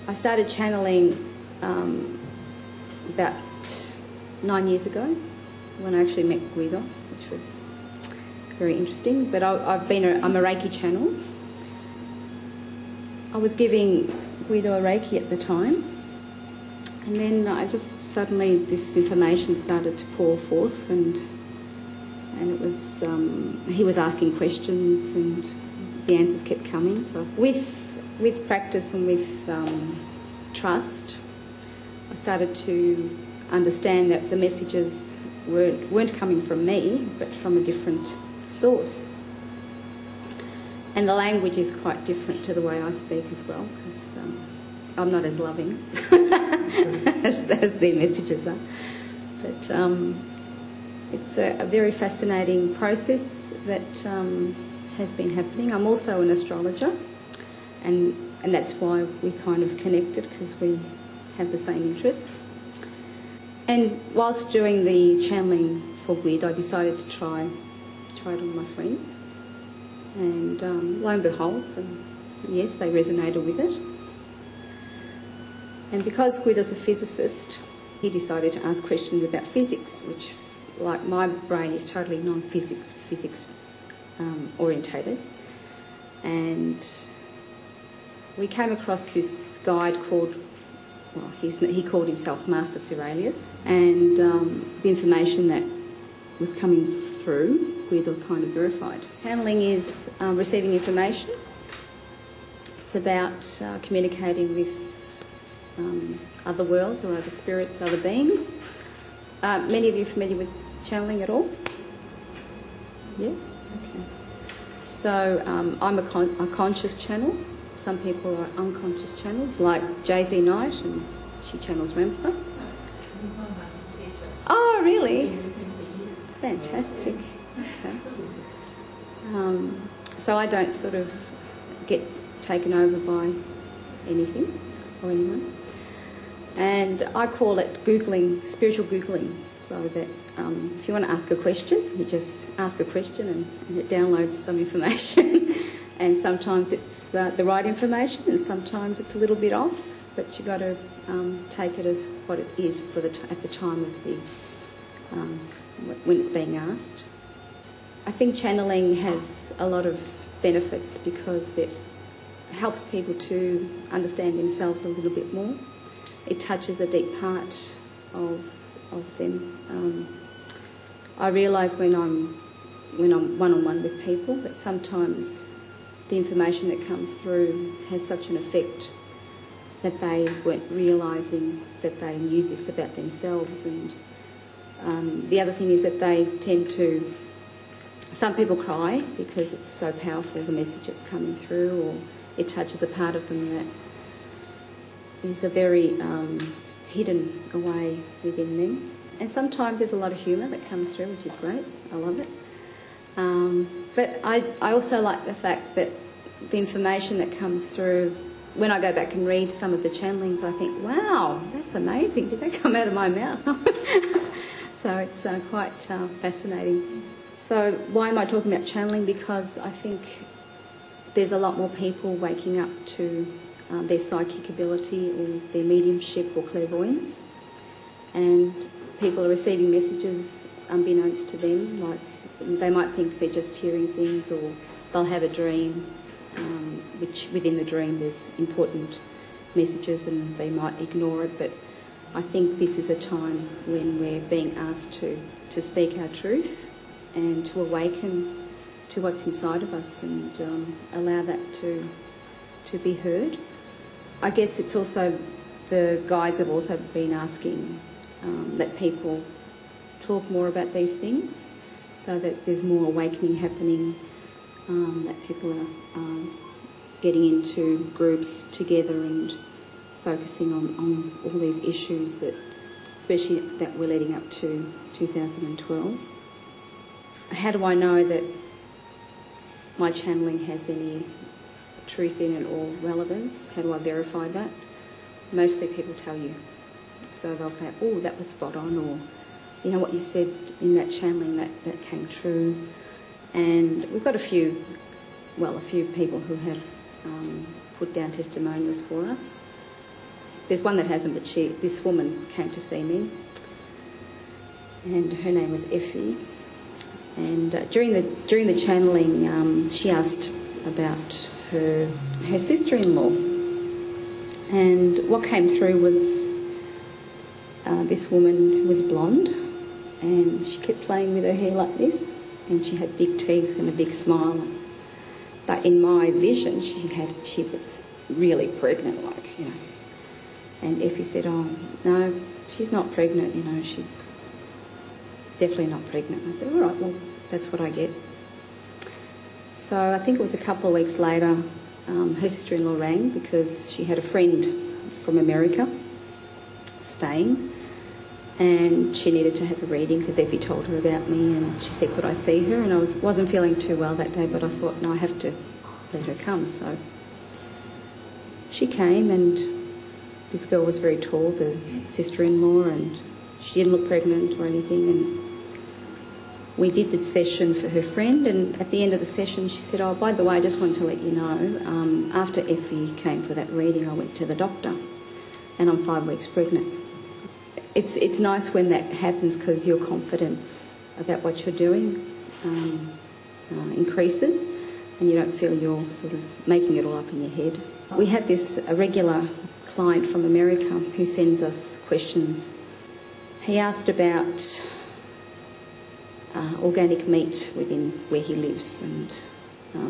I started channeling about 9 years ago when I actually met Guido, which was very interesting. But I'm a Reiki channel. I was giving Guido a Reiki at the time, and then I just suddenly this information started to pour forth, and it was he was asking questions, and the answers kept coming. So with practice and with trust, I started to understand that the messages weren't coming from me, but from a different source. And the language is quite different to the way I speak as well, because I'm not as loving as their messages are. But it's a very fascinating process that has been happening. I'm also an astrologer, and that's why we kind of connected, because we have the same interests. And whilst doing the channeling for Guido, I decided to try it on my friends. And lo and behold, yes, they resonated with it. And because Guido's a physicist, he decided to ask questions about physics, which, like my brain, is totally physics orientated. And we came across this guide called, well, he called himself Master Sirelius, and the information that was coming through, Guido kind of verified. Channeling is receiving information. It's about communicating with other worlds or other spirits, other beings. Many of you are familiar with channeling at all? Yeah? Okay. So I'm a conscious channel. Some people are unconscious channels, like Jay-Z Knight, and she channels Rempler. Oh, really? Fantastic. Okay. So I don't sort of get taken over by anything or anyone. And I call it Googling, spiritual Googling, so that if you want to ask a question, you just ask a question and it downloads some information. And sometimes it's the right information, and sometimes it's a little bit off, but you've got to take it as what it is for at the time of the when it's being asked. I think channeling has a lot of benefits because it helps people to understand themselves a little bit more. It touches a deep part of them. I realise when I'm one-on-one with people that sometimes the information that comes through has such an effect that they weren't realising that they knew this about themselves. And the other thing is that they tend to, some people cry because it's so powerful, the message that's coming through, or it touches a part of them that is a very hidden away within them. And sometimes there's a lot of humour that comes through, which is great. I love it. But I also like the fact that the information that comes through, when I go back and read some of the channelings, I think, wow, that's amazing. Did that come out of my mouth? So it's quite fascinating. So why am I talking about channeling? Because I think there's a lot more people waking up to their psychic ability or their mediumship or clairvoyance. And people are receiving messages unbeknownst to them, like they might think they're just hearing things, or they'll have a dream, which within the dream there's important messages and they might ignore it. But I think this is a time when we're being asked to speak our truth and to awaken to what's inside of us and allow that to be heard. I guess it's also, the guides have also been asking that people talk more about these things so that there's more awakening happening, that people are getting into groups together and focusing on all these issues that, especially that we're leading up to 2012. How do I know that my channeling has any truth in it or relevance? How do I verify that? Mostly people tell you. So they'll say, oh, that was spot on, or, you know, what you said in that channeling, that came true. And we've got a few people who have put down testimonials for us. there's one that hasn't, but this woman came to see me, and her name was Effie. And during the channeling, she asked about her sister-in-law, and what came through was this woman who was blonde, and she kept playing with her hair like this, and she had big teeth and a big smile. But in my vision, she was really pregnant, like, you know. And Effie said, "Oh no, she's not pregnant. You know, she's definitely not pregnant." I said, "All right, well, that's what I get." So I think it was a couple of weeks later, her sister-in-law rang because she had a friend from America staying, and she needed to have a reading because Effie told her about me, and she said, could I see her? And I wasn't feeling too well that day, but I thought, no, I have to let her come. So she came, and this girl was very tall, the sister-in-law, and she didn't look pregnant or anything. And we did the session for her friend, and at the end of the session she said, "Oh, by the way, I just wanted to let you know, after Effie came for that reading, I went to the doctor and I'm 5 weeks pregnant." It's nice when that happens because your confidence about what you're doing increases, and you don't feel you're sort of making it all up in your head. We have a regular client from America who sends us questions. He asked about organic meat within where he lives, and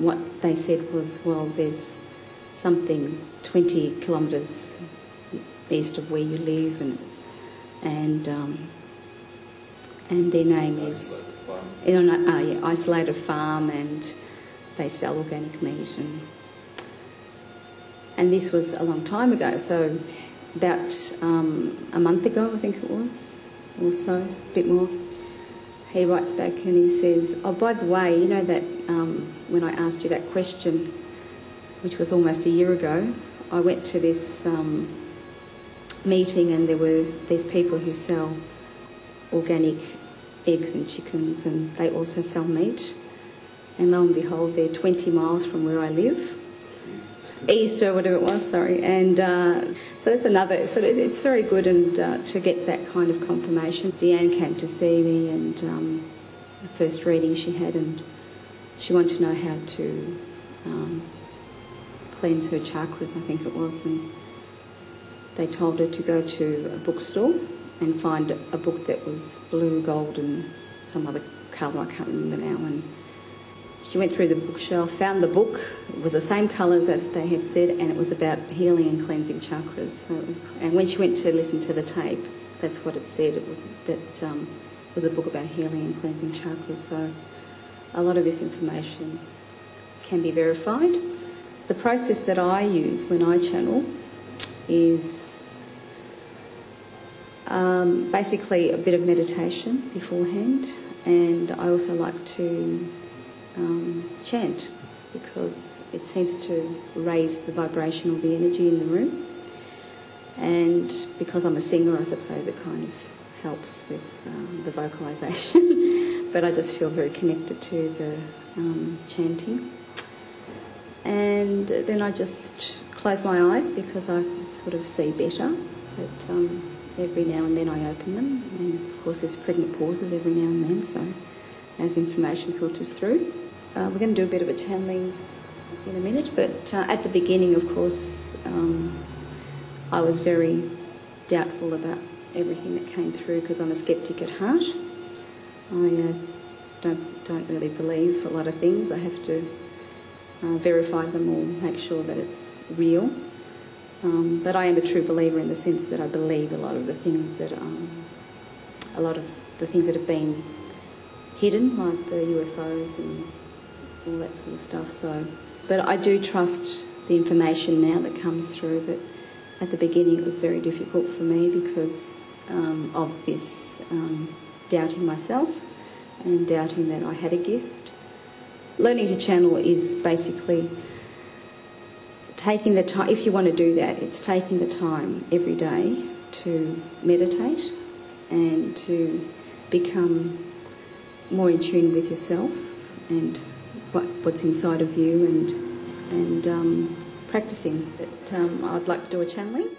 what they said was, well, there's something 20 kilometres east of where you live, and their name is Isolated Farm, and they sell organic meat, and this was a long time ago, so about a month ago I think it was, or so, a bit more. He writes back and he says, "Oh, by the way, you know that when I asked you that question, which was almost a year ago, I went to this meeting, and there were these people who sell organic eggs and chickens, and they also sell meat. And lo and behold, they're 20 miles from where I live." East or whatever it was, sorry. And so that's another, so it's very good, and to get that kind of confirmation. Deanne came to see me, and the first reading she had, and she wanted to know how to cleanse her chakras, I think it was, and they told her to go to a bookstore and find a book that was blue, gold and some other colour, I can't remember now, and she went through the bookshelf, found the book. It was the same colours that they had said, and it was about healing and cleansing chakras. So and when she went to listen to the tape, that's what it said. That was a book about healing and cleansing chakras. So a lot of this information can be verified. The process that I use when I channel is basically a bit of meditation beforehand, and I also like to chant, because it seems to raise the vibration or the energy in the room, and because I'm a singer, I suppose it kind of helps with the vocalisation, but I just feel very connected to the chanting. And then I just close my eyes because I sort of see better, but every now and then I open them, and of course there's pregnant pauses every now and then, so as information filters through. We're going to do a bit of a channeling in a minute, but at the beginning, of course, I was very doubtful about everything that came through because I'm a skeptic at heart. I don't really believe a lot of things. I have to verify them or make sure that it's real. But I am a true believer in the sense that I believe a lot of the things that have been hidden, like the UFOs and all that sort of stuff. So, but I do trust the information now that comes through. But at the beginning, it was very difficult for me because of this doubting myself and doubting that I had a gift. Learning to channel is basically taking the time. If you want to do that, it's taking the time every day to meditate and to become more in tune with yourself and what's inside of you, and practicing. But I'd like to do a channeling.